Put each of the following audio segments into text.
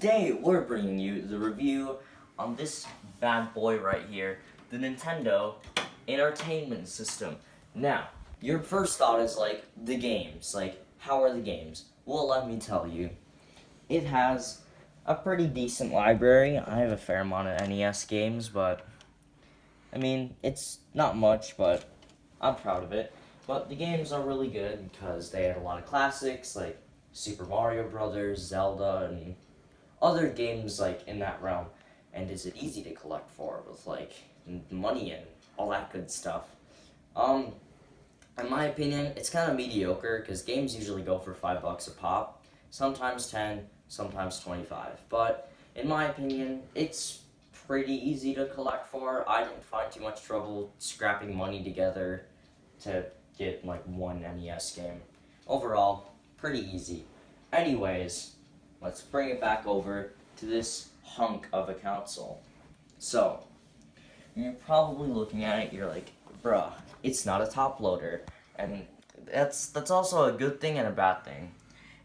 Today we're bringing you the review on this bad boy right here, the Nintendo Entertainment System. Now, your first thought is like, the games, like, how are the games? Well, let me tell you, it has a pretty decent library. I have a fair amount of NES games, but, I mean, it's not much, but I'm proud of it. But the games are really good because they had a lot of classics, like Super Mario Brothers, Zelda, and other games like in that realm. And is it easy to collect for with like money and all that good stuff? In my opinion, it's kind of mediocre because games usually go for $5 a pop, sometimes 10, sometimes 25. But in my opinion, it's pretty easy to collect for. I didn't find too much trouble scrapping money together to get like one NES game. Overall, pretty easy. Anyways, let's bring it back over to this hunk of a console. So, you're probably looking at it, you're like, bruh, it's not a top loader. And that's also a good thing and a bad thing.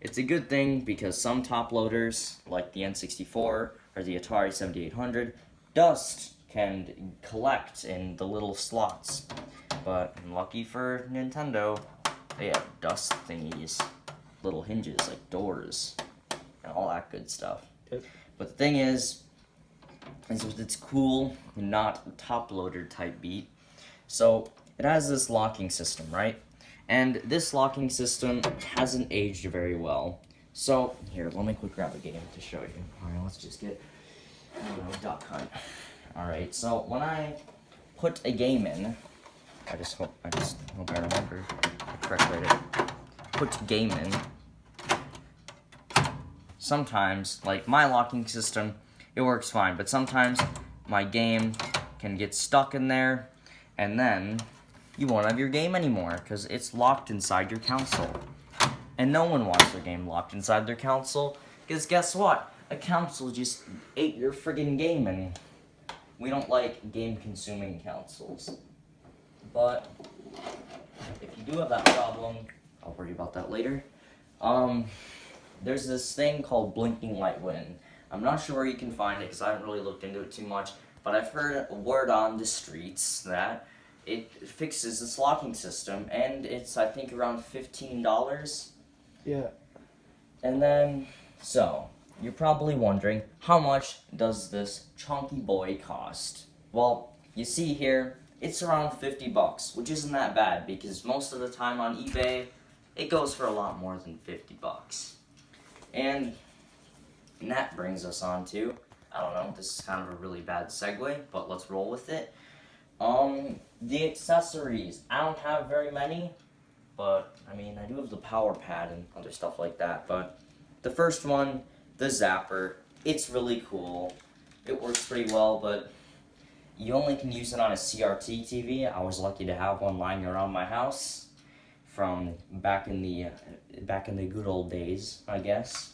It's a good thing because some top loaders, like the N64 or the Atari 7800, dust can collect in the little slots. But lucky for Nintendo, they have dust thingies, little hinges like doors, and all that good stuff. Yep. But the thing is with its cool, not top loader type beat. So it has this locking system, right? And this locking system hasn't aged very well. So here, let me quick grab a game to show you. All right, let's just get Duck Hunt. All right, so when I put a game in, I just hope I remember the correct way to put game in. Sometimes, like my locking system, it works fine, but sometimes my game can get stuck in there, and then you won't have your game anymore because it's locked inside your console. And no one wants their game locked inside their console because guess what? A console just ate your friggin' game, and we don't like game-consuming consoles. But if you do have that problem, I'll worry about that later. There's this thing called blinking light win. I'm not sure where you can find it because I haven't really looked into it too much, but I've heard a word on the streets that it fixes this locking system, and it's, I think, around $15. Yeah. And then, so, you're probably wondering, how much does this chunky boy cost? Well, you see here, it's around $50, which isn't that bad because most of the time on eBay, it goes for a lot more than $50. And that brings us on to, I don't know, this is kind of a really bad segue, but let's roll with it. The accessories, I don't have very many, but, I mean, I do have the power pad and other stuff like that, but the first one, the zapper, it's really cool. It works pretty well, but you only can use it on a CRT TV. I was lucky to have one lying around my house from back in the good old days, I guess.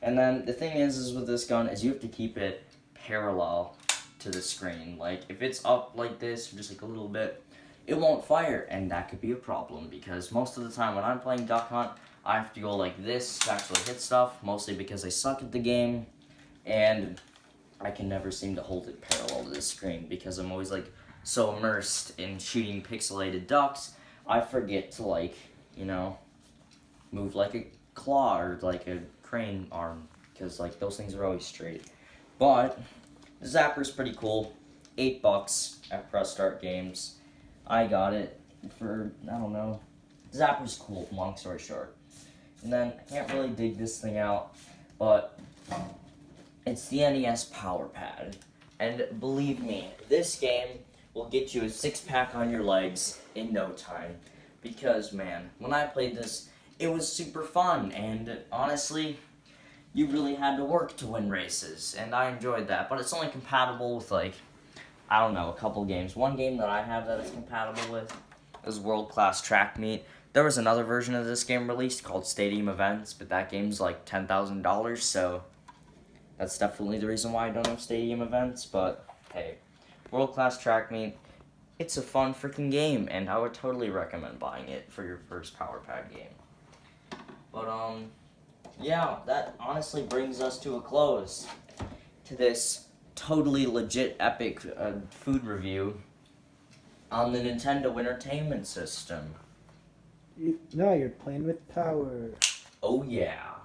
And then the thing is with this gun is you have to keep it parallel to the screen. Like if it's up like this, just like a little bit, it won't fire, and that could be a problem because most of the time when I'm playing Duck Hunt, I have to go like this to actually hit stuff, mostly because I suck at the game, and I can never seem to hold it parallel to the screen because I'm always like so immersed in shooting pixelated ducks, I forget to like, move like a claw or like a crane arm because like those things are always straight. But the zapper's pretty cool. $8 at Press Start Games. I got it for, I don't know. Zapper's cool, long story short. And then I can't really dig this thing out, but it's the NES Power Pad. And believe me, this game will get you a six-pack on your legs in no time. Because, man, when I played this, it was super fun. And honestly, you really had to work to win races. And I enjoyed that. But it's only compatible with, like, I don't know, a couple games. One game that I have that it's compatible with is World Class Track Meet. There was another version of this game released called Stadium Events, but that game's like $10,000, so that's definitely the reason why I don't have Stadium Events. But hey, World Class Track Meet, it's a fun freaking game, and I would totally recommend buying it for your first Power Pad game. But yeah, that honestly brings us to a close to this totally legit epic food review on the Nintendo Entertainment System. No, you're playing with power. Oh yeah.